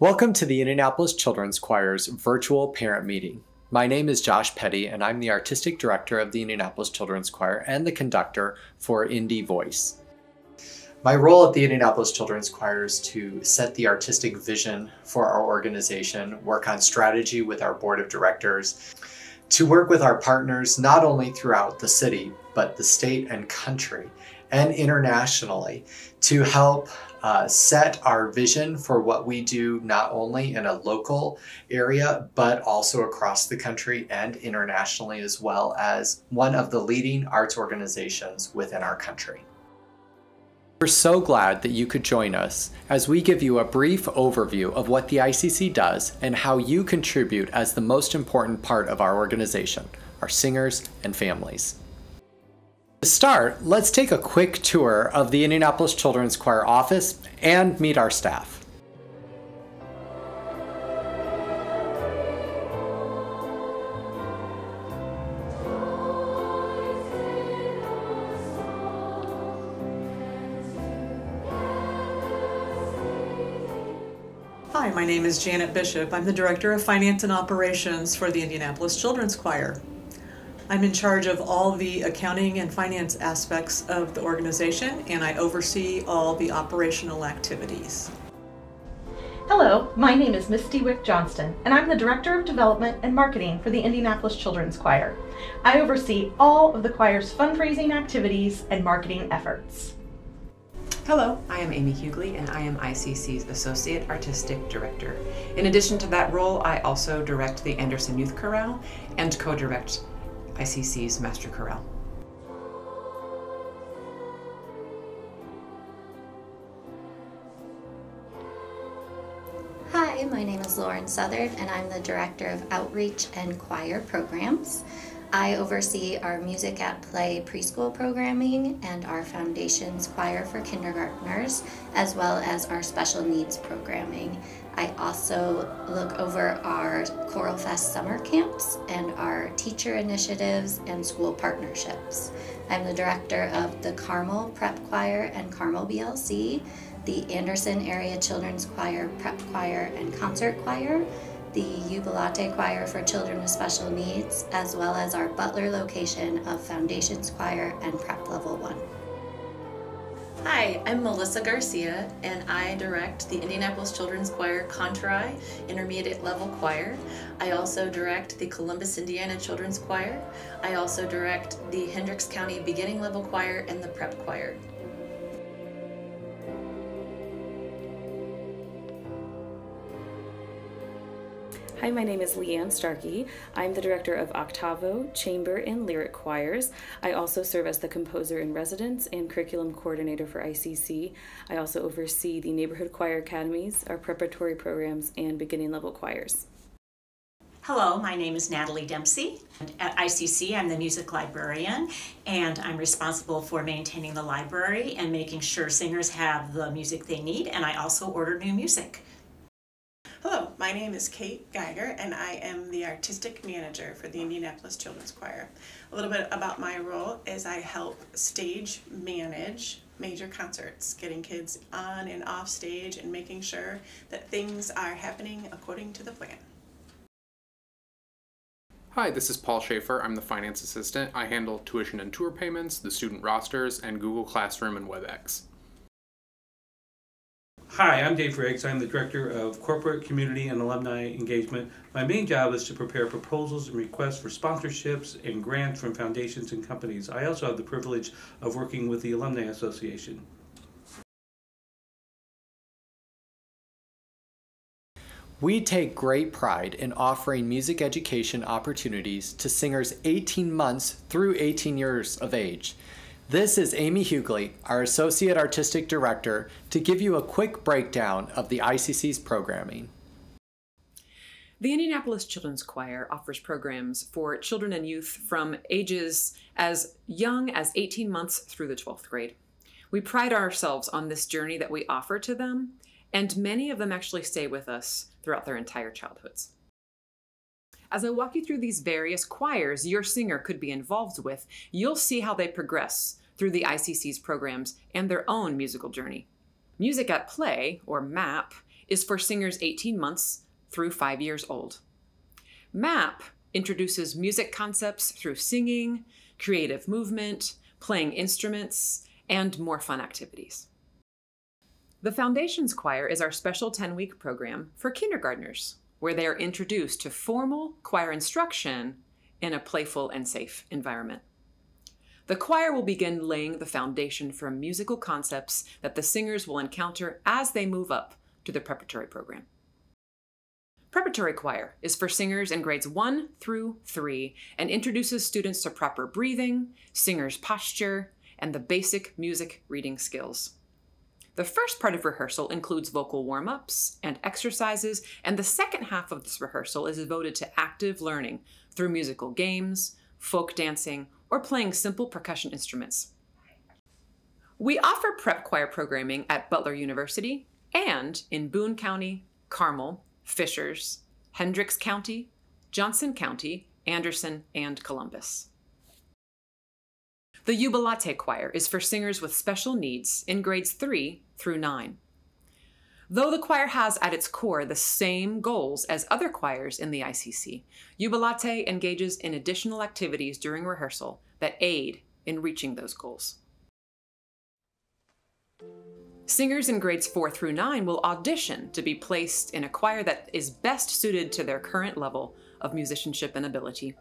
Welcome to the Indianapolis Children's Choir's virtual parent meeting. My name is Josh Petty, and I'm the Artistic Director of the Indianapolis Children's Choir and the conductor for Indie Voice. My role at the Indianapolis Children's Choir is to set the artistic vision for our organization, work on strategy with our board of directors, to work with our partners not only throughout the city, but the state and country, and internationally, to help set our vision for what we do not only in a local area, but also across the country and internationally, as well as one of the leading arts organizations within our country. We're so glad that you could join us as we give you a brief overview of what the ICC does and how you contribute as the most important part of our organization, our singers and families. To start, let's take a quick tour of the Indianapolis Children's Choir office and meet our staff. Hi, my name is Janet Bishop. I'm the Director of Finance and Operations for the Indianapolis Children's Choir. I'm in charge of all the accounting and finance aspects of the organization, and I oversee all the operational activities. Hello, my name is Misty Wick Johnston, and I'm the Director of Development and Marketing for the Indianapolis Children's Choir. I oversee all of the choir's fundraising activities and marketing efforts. Hello, I am Amy Hughley, and I am ICC's Associate Artistic Director. In addition to that role, I also direct the Anderson Youth Chorale and co-direct ICC's Master Chorale. Hi, my name is Lauren Southard, and I'm the Director of Outreach and Choir Programs. I oversee our Music at Play preschool programming and our Foundations Choir for kindergartners, as well as our special needs programming. I also look over our Choral Fest summer camps and our teacher initiatives and school partnerships. I'm the director of the Carmel Prep Choir and Carmel BLC, the Anderson Area Children's Choir Prep Choir and Concert Choir, the Jubilate Choir for Children with Special Needs, as well as our Butler location of Foundations Choir and Prep Level 1. Hi, I'm Melissa Garcia, and I direct the Indianapolis Children's Choir Chorale Intermediate Level Choir. I also direct the Columbus, Indiana Children's Choir. I also direct the Hendricks County Beginning Level Choir and the Prep Choir. Hi, my name is Leanne Starkey. I'm the Director of Octavo, Chamber, and Lyric Choirs. I also serve as the Composer in Residence and Curriculum Coordinator for ICC. I also oversee the Neighborhood Choir Academies, our preparatory programs, and beginning level choirs. Hello, my name is Natalie Dempsey. At ICC, I'm the music librarian, and I'm responsible for maintaining the library and making sure singers have the music they need, and I also order new music. Hello, my name is Kate Geiger, and I am the Artistic Manager for the Indianapolis Children's Choir. A little bit about my role is I help stage manage major concerts, getting kids on and off stage and making sure that things are happening according to the plan. Hi, this is Paul Schaefer. I'm the Finance Assistant. I handle tuition and tour payments, the student rosters, and Google Classroom and WebEx. Hi, I'm Dave Riggs. I'm the Director of Corporate, Community, and Alumni Engagement. My main job is to prepare proposals and requests for sponsorships and grants from foundations and companies. I also have the privilege of working with the Alumni Association. We take great pride in offering music education opportunities to singers 18 months through 18 years of age. This is Amy Hughley, our Associate Artistic Director, to give you a quick breakdown of the ICC's programming. The Indianapolis Children's Choir offers programs for children and youth from ages as young as 18 months through the 12th grade. We pride ourselves on this journey that we offer to them, and many of them actually stay with us throughout their entire childhoods. As I walk you through these various choirs your singer could be involved with, you'll see how they progress through the ICC's programs and their own musical journey. Music at Play, or MAP, is for singers 18 months through 5 years old. MAP introduces music concepts through singing, creative movement, playing instruments, and more fun activities. The Foundations Choir is our special 10-week program for kindergartners, where they are introduced to formal choir instruction in a playful and safe environment. The choir will begin laying the foundation for musical concepts that the singers will encounter as they move up to the preparatory program. Preparatory Choir is for singers in grades 1 through 3 and introduces students to proper breathing, singer's posture, and the basic music reading skills. The first part of rehearsal includes vocal warm-ups and exercises, and the second half of this rehearsal is devoted to active learning through musical games, folk dancing, or playing simple percussion instruments. We offer prep choir programming at Butler University and in Boone County, Carmel, Fishers, Hendricks County, Johnson County, Anderson, and Columbus. The Jubilate Choir is for singers with special needs in grades 3 through 9. Though the choir has at its core the same goals as other choirs in the ICC, Jubilate engages in additional activities during rehearsal that aid in reaching those goals. Singers in grades 4 through 9 will audition to be placed in a choir that is best suited to their current level of musicianship and ability.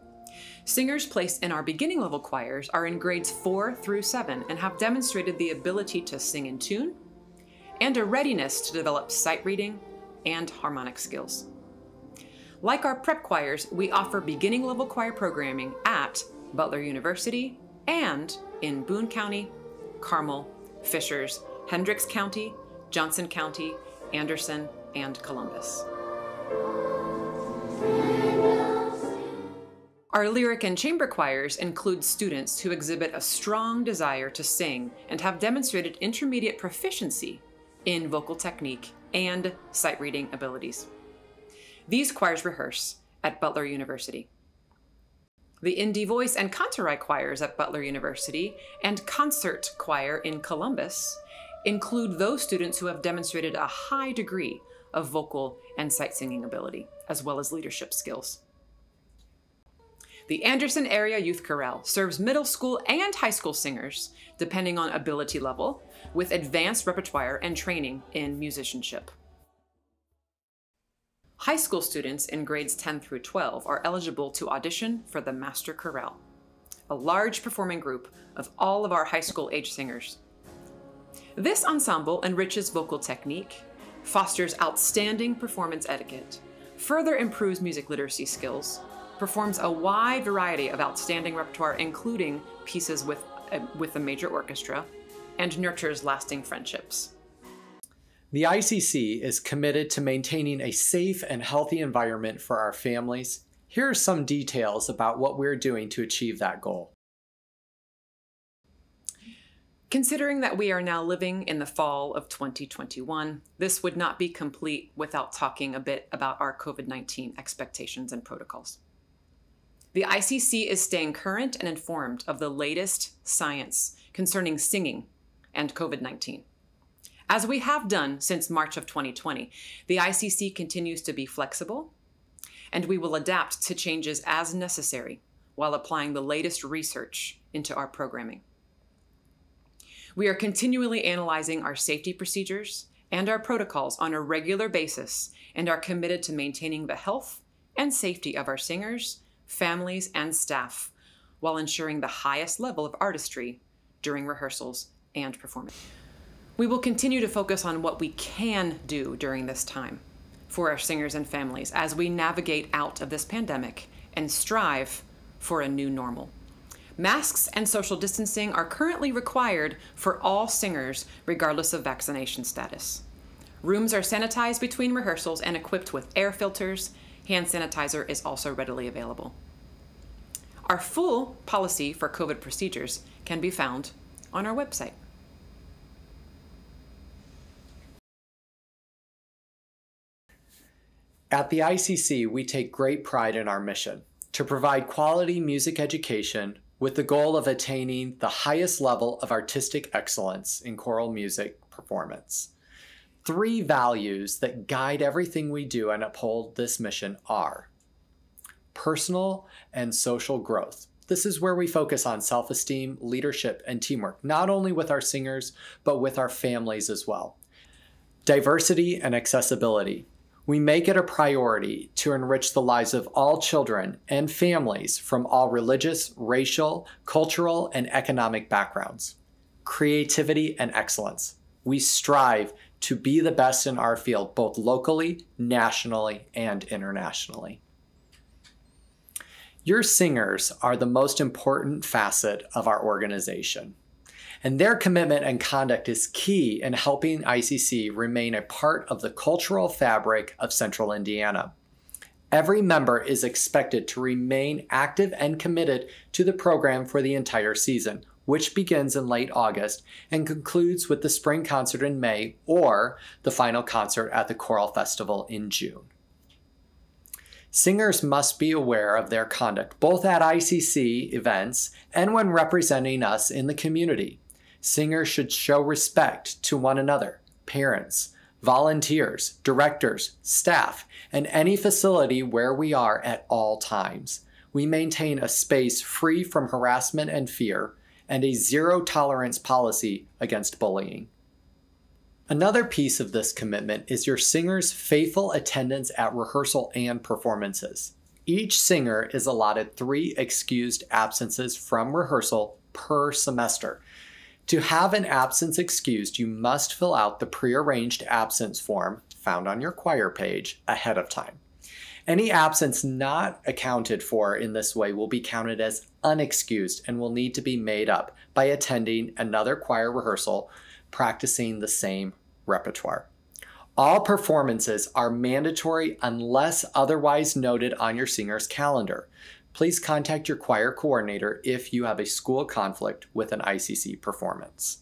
Singers placed in our beginning level choirs are in grades 4 through 7 and have demonstrated the ability to sing in tune and a readiness to develop sight reading and harmonic skills. Like our prep choirs, we offer beginning level choir programming at Butler University and in Boone County, Carmel, Fishers, Hendricks County, Johnson County, Anderson, and Columbus. Our lyric and chamber choirs include students who exhibit a strong desire to sing and have demonstrated intermediate proficiency in vocal technique and sight reading abilities. These choirs rehearse at Butler University. The Indie Voice and Cantorai choirs at Butler University and Concert Choir in Columbus include those students who have demonstrated a high degree of vocal and sight singing ability, as well as leadership skills. The Anderson Area Youth Chorale serves middle school and high school singers, depending on ability level, with advanced repertoire and training in musicianship. High school students in grades 10 through 12 are eligible to audition for the Master Chorale, a large performing group of all of our high school age singers. This ensemble enriches vocal technique, fosters outstanding performance etiquette, further improves music literacy skills, performs a wide variety of outstanding repertoire, including pieces with a major orchestra, and nurtures lasting friendships. The ICC is committed to maintaining a safe and healthy environment for our families. Here are some details about what we're doing to achieve that goal. Considering that we are now living in the fall of 2021, this would not be complete without talking a bit about our COVID-19 expectations and protocols. The ICC is staying current and informed of the latest science concerning singing and COVID-19. As we have done since March of 2020, the ICC continues to be flexible, and we will adapt to changes as necessary while applying the latest research into our programming. We are continually analyzing our safety procedures and our protocols on a regular basis and are committed to maintaining the health and safety of our singers, families, and staff while ensuring the highest level of artistry during rehearsals and performance. We will continue to focus on what we can do during this time for our singers and families as we navigate out of this pandemic and strive for a new normal. Masks and social distancing are currently required for all singers, regardless of vaccination status. Rooms are sanitized between rehearsals and equipped with air filters. Hand sanitizer is also readily available. Our full policy for COVID procedures can be found on our website. At the ICC, we take great pride in our mission to provide quality music education with the goal of attaining the highest level of artistic excellence in choral music performance. 3 values that guide everything we do and uphold this mission are personal and social growth. This is where we focus on self-esteem, leadership, and teamwork, not only with our singers, but with our families as well. Diversity and accessibility. We make it a priority to enrich the lives of all children and families from all religious, racial, cultural, and economic backgrounds. Creativity and excellence. We strive to be the best in our field, both locally, nationally, and internationally. Your singers are the most important facet of our organization, and their commitment and conduct is key in helping ICC remain a part of the cultural fabric of Central Indiana. Every member is expected to remain active and committed to the program for the entire season, which begins in late August and concludes with the spring concert in May or the final concert at the Chorale Festival in June. Singers must be aware of their conduct, both at ICC events and when representing us in the community. Singers should show respect to one another, parents, volunteers, directors, staff, and any facility where we are at all times. We maintain a space free from harassment and fear, and a zero-tolerance policy against bullying. Another piece of this commitment is your singer's faithful attendance at rehearsal and performances. Each singer is allotted 3 excused absences from rehearsal per semester. To have an absence excused, you must fill out the prearranged absence form found on your choir page ahead of time. Any absence not accounted for in this way will be counted as unexcused and will need to be made up by attending another choir rehearsal, practicing the same repertoire. All performances are mandatory unless otherwise noted on your singer's calendar. Please contact your choir coordinator if you have a school conflict with an ICC performance.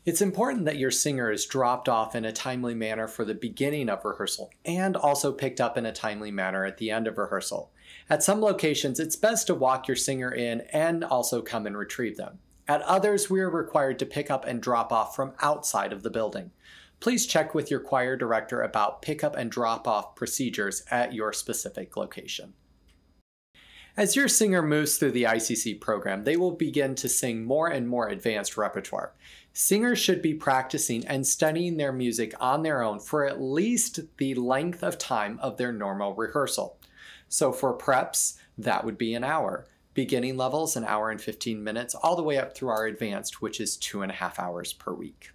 It's important that your singer is dropped off in a timely manner for the beginning of rehearsal and also picked up in a timely manner at the end of rehearsal. At some locations, it's best to walk your singer in and also come and retrieve them. At others, we are required to pick up and drop off from outside of the building. Please check with your choir director about pickup and drop-off procedures at your specific location. As your singer moves through the ICC program, they will begin to sing more and more advanced repertoire. Singers should be practicing and studying their music on their own for at least the length of time of their normal rehearsal. So for preps, that would be an hour. Beginning levels, an hour and 15 minutes, all the way up through our advanced, which is 2.5 hours per week.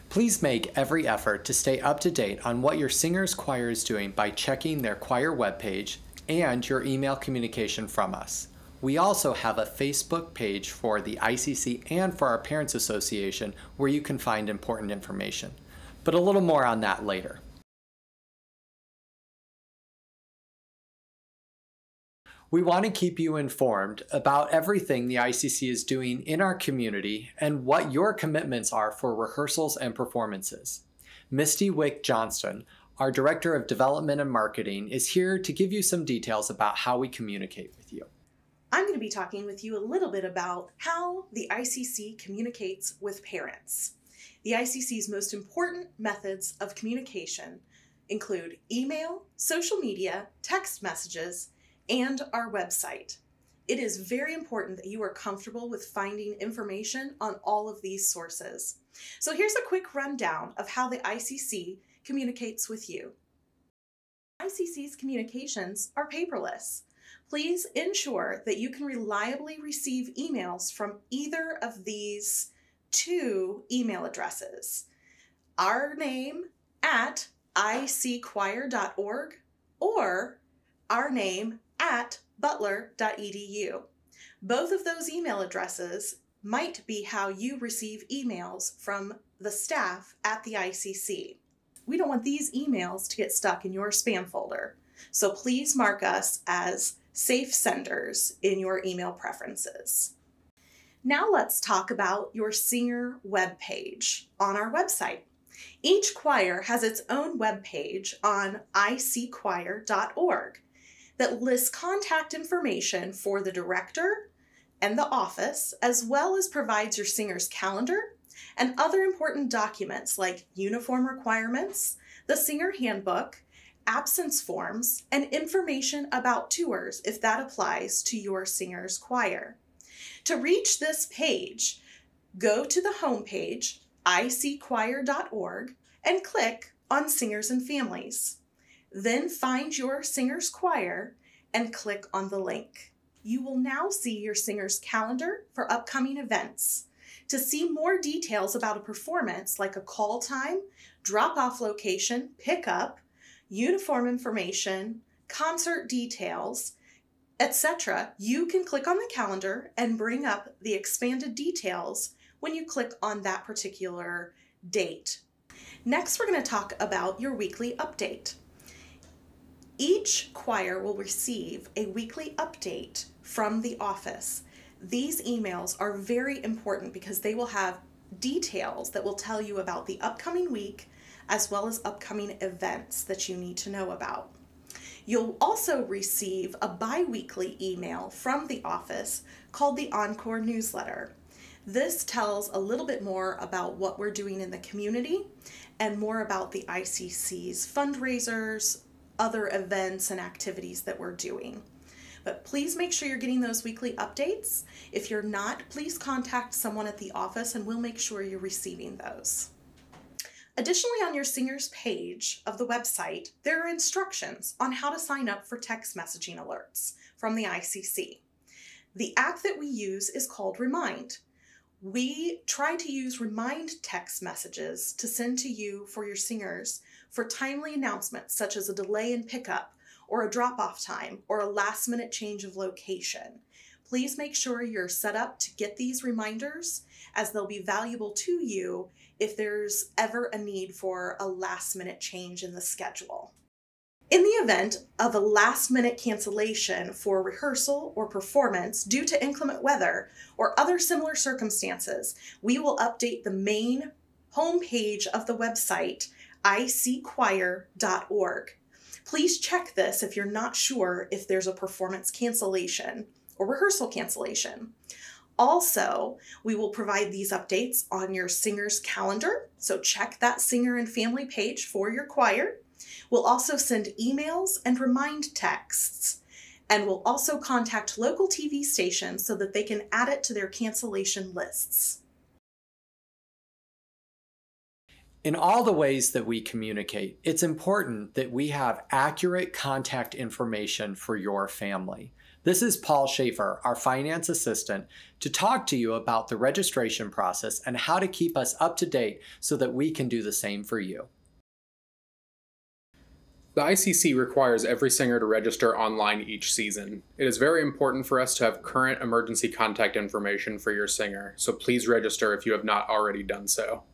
Please make every effort to stay up to date on what your singer's choir is doing by checking their choir webpage and your email communication from us. We also have a Facebook page for the ICC and for our Parents Association where you can find important information. But a little more on that later. We want to keep you informed about everything the ICC is doing in our community and what your commitments are for rehearsals and performances. Misty Wick Johnston, our Director of Development and Marketing, is here to give you some details about how we communicate with you. I'm going to be talking with you a little bit about how the ICC communicates with parents. The ICC's most important methods of communication include email, social media, text messages, and our website. It is very important that you are comfortable with finding information on all of these sources. So here's a quick rundown of how the ICC communicates with you. ICC's communications are paperless. Please ensure that you can reliably receive emails from either of these 2 email addresses. Our name at icchoir.org or our name at butler.edu. Both of those email addresses might be how you receive emails from the staff at the ICC. We don't want these emails to get stuck in your spam folder, so please mark us as safe senders in your email preferences. Now let's talk about your singer webpage on our website. Each choir has its own webpage on icchoir.org that lists contact information for the director and the office, as well as provides your singer's calendar, and other important documents like uniform requirements, the singer handbook, absence forms, and information about tours if that applies to your singer's choir. To reach this page, go to the homepage, icchoir.org, and click on Singers and Families. Then find your singer's choir and click on the link. You will now see your singer's calendar for upcoming events. To see more details about a performance like a call time, drop-off location, pickup, uniform information, concert details, etc., you can click on the calendar and bring up the expanded details when you click on that particular date. Next, we're going to talk about your weekly update. Each choir will receive a weekly update from the office. These emails are very important because they will have details that will tell you about the upcoming week as well as upcoming events that you need to know about. You'll also receive a bi-weekly email from the office called the Encore newsletter. This tells a little bit more about what we're doing in the community and more about the ICC's fundraisers, other events and activities that we're doing. But please make sure you're getting those weekly updates. If you're not, please contact someone at the office and we'll make sure you're receiving those. Additionally, on your singer's page of the website, there are instructions on how to sign up for text messaging alerts from the ICC. The app that we use is called Remind. We try to use Remind text messages to send to you for your singers for timely announcements such as a delay in pickup or a drop-off time or a last-minute change of location. Please make sure you're set up to get these reminders as they'll be valuable to you if there's ever a need for a last-minute change in the schedule. In the event of a last-minute cancellation for rehearsal or performance due to inclement weather or other similar circumstances, we will update the main homepage of the website, icchoir.org. Please check this if you're not sure if there's a performance cancellation or rehearsal cancellation. Also, we will provide these updates on your singer's calendar, so check that singer and family page for your choir. We'll also send emails and remind texts, and we'll also contact local TV stations so that they can add it to their cancellation lists. In all the ways that we communicate, it's important that we have accurate contact information for your family. This is Paul Schaefer, our finance assistant, to talk to you about the registration process and how to keep us up to date so that we can do the same for you. The ICC requires every singer to register online each season. It is very important for us to have current emergency contact information for your singer, so please register if you have not already done so.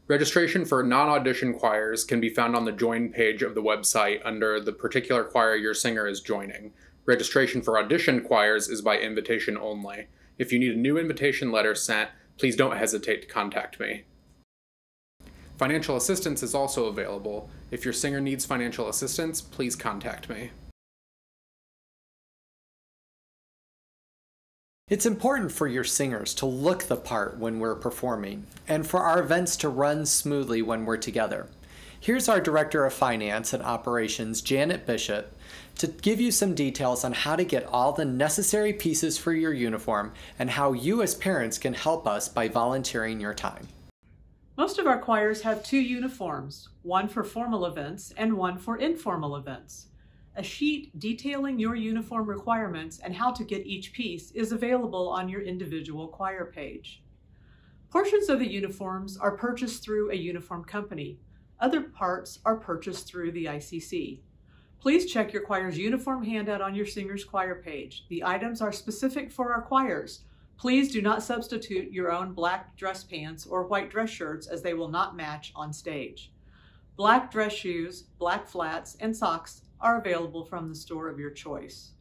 Registration for non-audition choirs can be found on the Join page of the website under the particular choir your singer is joining. Registration for audition choirs is by invitation only. If you need a new invitation letter sent, please don't hesitate to contact me. Financial assistance is also available. If your singer needs financial assistance, please contact me. It's important for your singers to look the part when we're performing, and for our events to run smoothly when we're together. Here's our Director of Finance and Operations, Janet Bishop, to give you some details on how to get all the necessary pieces for your uniform and how you as parents can help us by volunteering your time. Most of our choirs have two uniforms, one for formal events and one for informal events. A sheet detailing your uniform requirements and how to get each piece is available on your individual choir page. Portions of the uniforms are purchased through a uniform company. Other parts are purchased through the ICC. Please check your choir's uniform handout on your singer's choir page. The items are specific for our choirs. Please do not substitute your own black dress pants or white dress shirts as they will not match on stage. Black dress shoes, black flats, and socks are available from the store of your choice.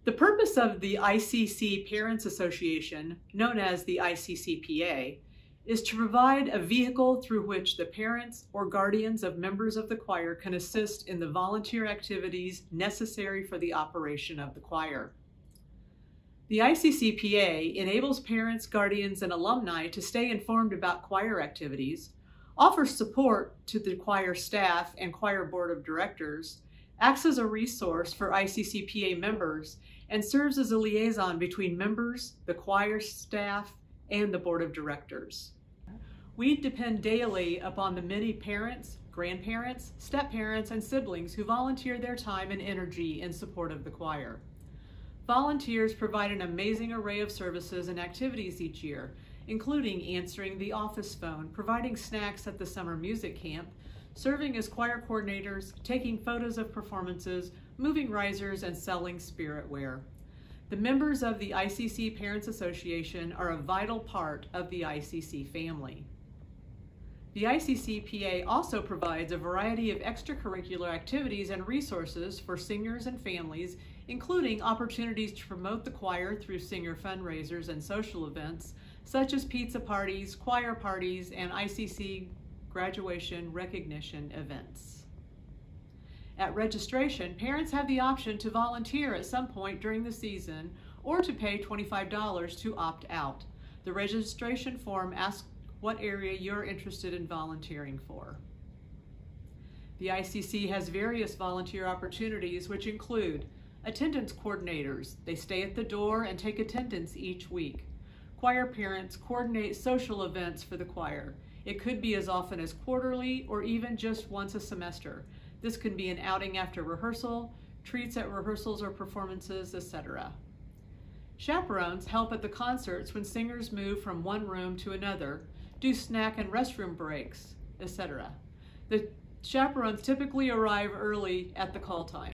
The purpose of the ICC Parents Association, known as the ICCPA, is to provide a vehicle through which the parents or guardians of members of the choir can assist in the volunteer activities necessary for the operation of the choir. The ICCPA enables parents, guardians, and alumni to stay informed about choir activities, offers support to the choir staff and choir board of directors, acts as a resource for ICCPA members, and serves as a liaison between members, the choir staff, and the board of directors. We depend daily upon the many parents, grandparents, step-parents, and siblings who volunteer their time and energy in support of the choir. Volunteers provide an amazing array of services and activities each year, including answering the office phone, providing snacks at the summer music camp, serving as choir coordinators, taking photos of performances, moving risers, and selling spiritware. The members of the ICC Parents Association are a vital part of the ICC family. The ICCPA also provides a variety of extracurricular activities and resources for singers and families, including opportunities to promote the choir through singer fundraisers and social events, such as pizza parties, choir parties, and ICC graduation recognition events. At registration, parents have the option to volunteer at some point during the season or to pay $25 to opt out. The registration form asks what area you're interested in volunteering for. The ICC has various volunteer opportunities which include attendance coordinators. They stay at the door and take attendance each week. Choir parents coordinate social events for the choir. It could be as often as quarterly or even just once a semester. This can be an outing after rehearsal, treats at rehearsals or performances, etc. Chaperones help at the concerts when singers move from one room to another, do snack and restroom breaks, etc. The chaperones typically arrive early at the call time.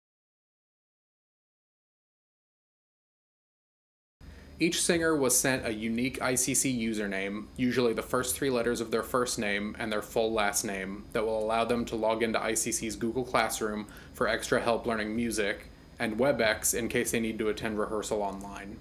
Each singer was sent a unique ICC username, usually the first 3 letters of their first name and their full last name, that will allow them to log into ICC's Google Classroom for extra help learning music, and WebEx in case they need to attend rehearsal online.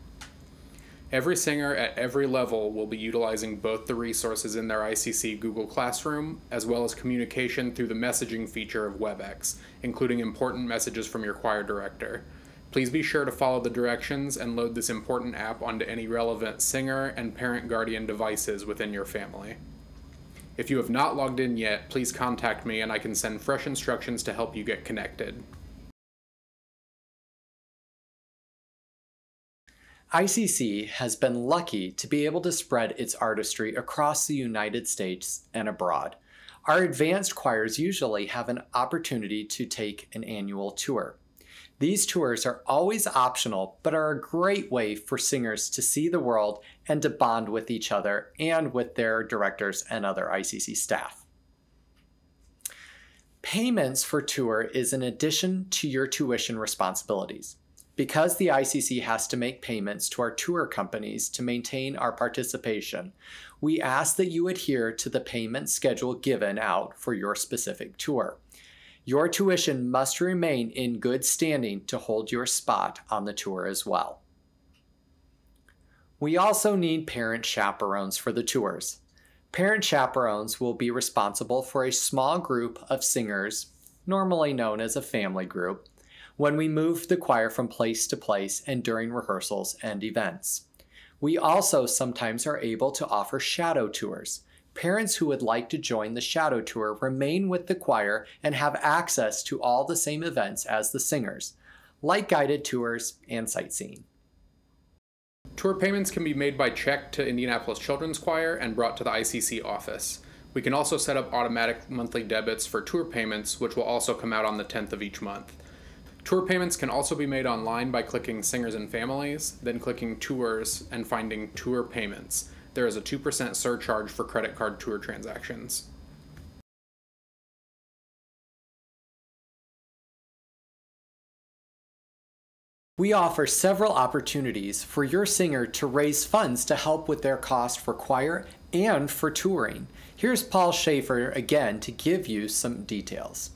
Every singer at every level will be utilizing both the resources in their ICC Google Classroom, as well as communication through the messaging feature of WebEx, including important messages from your choir director. Please be sure to follow the directions and load this important app onto any relevant singer and parent-guardian devices within your family. If you have not logged in yet, please contact me and I can send fresh instructions to help you get connected. ICC has been lucky to be able to spread its artistry across the United States and abroad. Our advanced choirs usually have an opportunity to take an annual tour. These tours are always optional, but are a great way for singers to see the world and to bond with each other and with their directors and other ICC staff. Payments for tour is an addition to your tuition responsibilities. Because the ICC has to make payments to our tour companies to maintain our participation, we ask that you adhere to the payment schedule given out for your specific tour. Your tuition must remain in good standing to hold your spot on the tour as well. We also need parent chaperones for the tours. Parent chaperones will be responsible for a small group of singers, normally known as a family group, when we move the choir from place to place and during rehearsals and events. We also sometimes are able to offer shadow tours. Parents who would like to join the shadow tour remain with the choir and have access to all the same events as the singers, like guided tours and sightseeing. Tour payments can be made by check to Indianapolis Children's Choir and brought to the ICC office. We can also set up automatic monthly debits for tour payments, which will also come out on the 10th of each month. Tour payments can also be made online by clicking Singers and Families, then clicking Tours and finding Tour Payments. There is a 2% surcharge for credit card tour transactions. We offer several opportunities for your singer to raise funds to help with their cost for choir and for touring. Here's Paul Schaefer again to give you some details.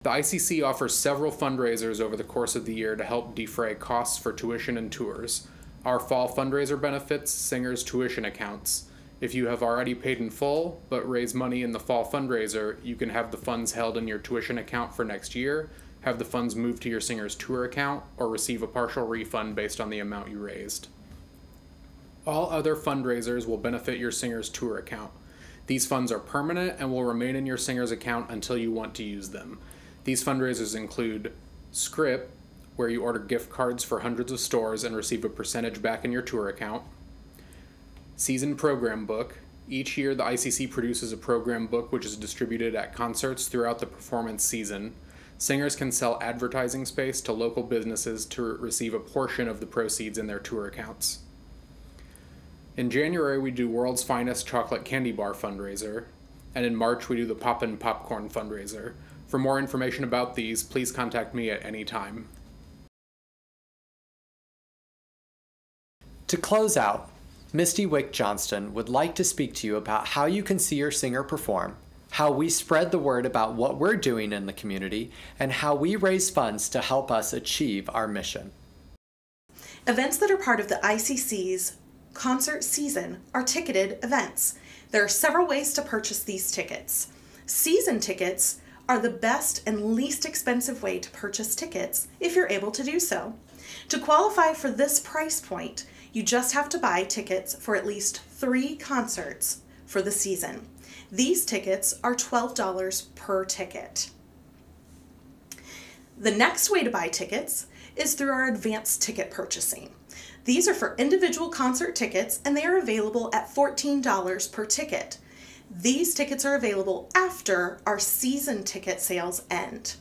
The ICC offers several fundraisers over the course of the year to help defray costs for tuition and tours. Our fall fundraiser benefits singers' tuition accounts. If you have already paid in full, but raise money in the fall fundraiser, you can have the funds held in your tuition account for next year, have the funds moved to your singer's tour account, or receive a partial refund based on the amount you raised. All other fundraisers will benefit your singer's tour account. These funds are permanent and will remain in your singer's account until you want to use them. These fundraisers include Script, where you order gift cards for hundreds of stores and receive a percentage back in your tour account. Season Program Book. Each year, the ICC produces a program book which is distributed at concerts throughout the performance season. Singers can sell advertising space to local businesses to receive a portion of the proceeds in their tour accounts. In January, we do World's Finest Chocolate Candy Bar fundraiser, and in March, we do the Poppin' Popcorn fundraiser. For more information about these, please contact me at any time. To close out, Misty Wick Johnston would like to speak to you about how you can see your singer perform, how we spread the word about what we're doing in the community, and how we raise funds to help us achieve our mission. Events that are part of the ICC's concert season are ticketed events. There are several ways to purchase these tickets. Season tickets are the best and least expensive way to purchase tickets if you're able to do so. To qualify for this price point, you just have to buy tickets for at least 3 concerts for the season. These tickets are $12 per ticket. The next way to buy tickets is through our advanced ticket purchasing. These are for individual concert tickets and they are available at $14 per ticket. These tickets are available after our season ticket sales end.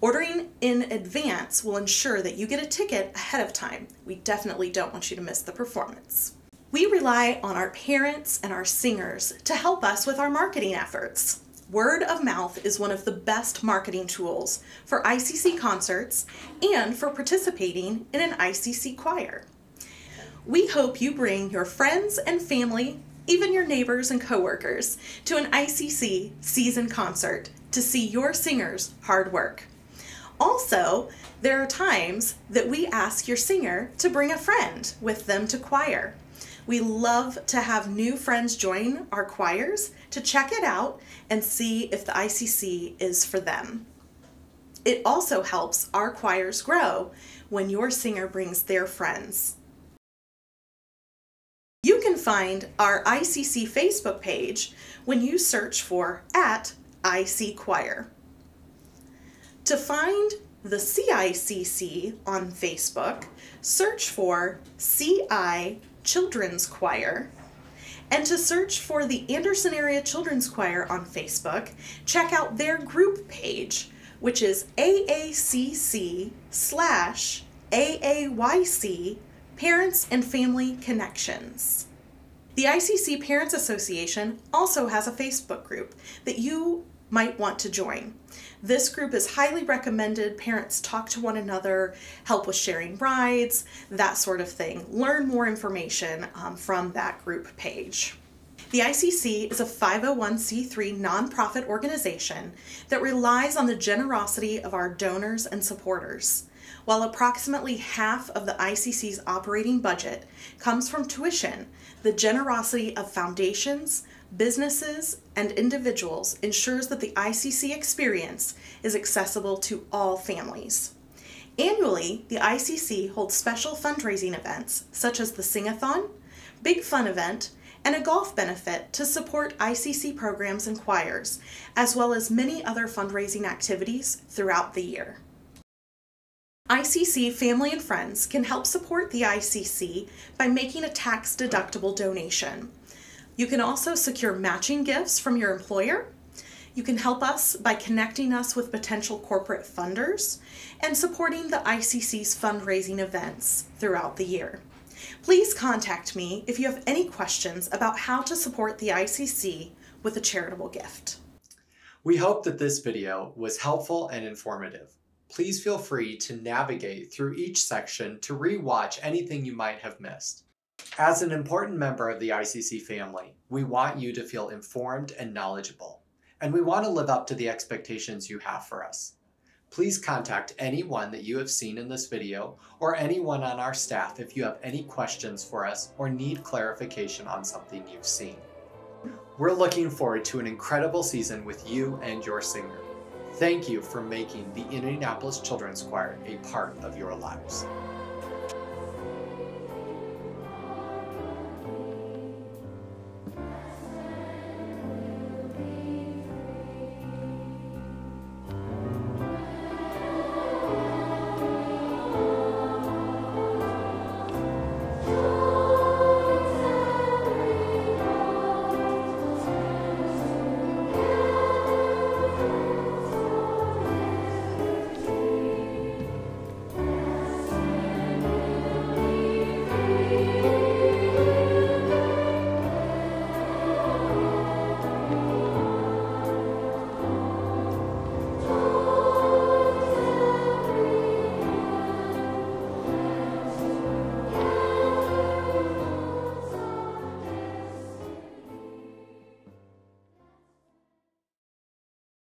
Ordering in advance will ensure that you get a ticket ahead of time. We definitely don't want you to miss the performance. We rely on our parents and our singers to help us with our marketing efforts. Word of mouth is one of the best marketing tools for ICC concerts and for participating in an ICC choir. We hope you bring your friends and family, even your neighbors and coworkers, to an ICC season concert to see your singer's hard work. Also, there are times that we ask your singer to bring a friend with them to choir. We love to have new friends join our choirs to check it out and see if the ICC is for them. It also helps our choirs grow when your singer brings their friends. You can find our ICC Facebook page when you search for @ICChoir. To find the CICC on Facebook, search for CI Children's Choir. And to search for the Anderson Area Children's Choir on Facebook, check out their group page, which is AACC/AAYC Parents and Family Connections. The ICC Parents Association also has a Facebook group that you might want to join. This group is highly recommended. Parents talk to one another, help with sharing rides, that sort of thing. Learn more information from that group page. The ICC is a 501c3 nonprofit organization that relies on the generosity of our donors and supporters. While approximately half of the ICC's operating budget comes from tuition, the generosity of foundations, businesses, and individuals ensures that the ICC experience is accessible to all families. Annually, the ICC holds special fundraising events such as the Sing-a-thon, Big Fun event, and a golf benefit to support ICC programs and choirs, as well as many other fundraising activities throughout the year. ICC family and friends can help support the ICC by making a tax-deductible donation. You can also secure matching gifts from your employer. You can help us by connecting us with potential corporate funders and supporting the ICC's fundraising events throughout the year. Please contact me if you have any questions about how to support the ICC with a charitable gift. We hope that this video was helpful and informative. Please feel free to navigate through each section to re-watch anything you might have missed. As an important member of the ICC family, we want you to feel informed and knowledgeable, and we want to live up to the expectations you have for us. Please contact anyone that you have seen in this video or anyone on our staff if you have any questions for us or need clarification on something you've seen. We're looking forward to an incredible season with you and your singer. Thank you for making the Indianapolis Children's Choir a part of your lives.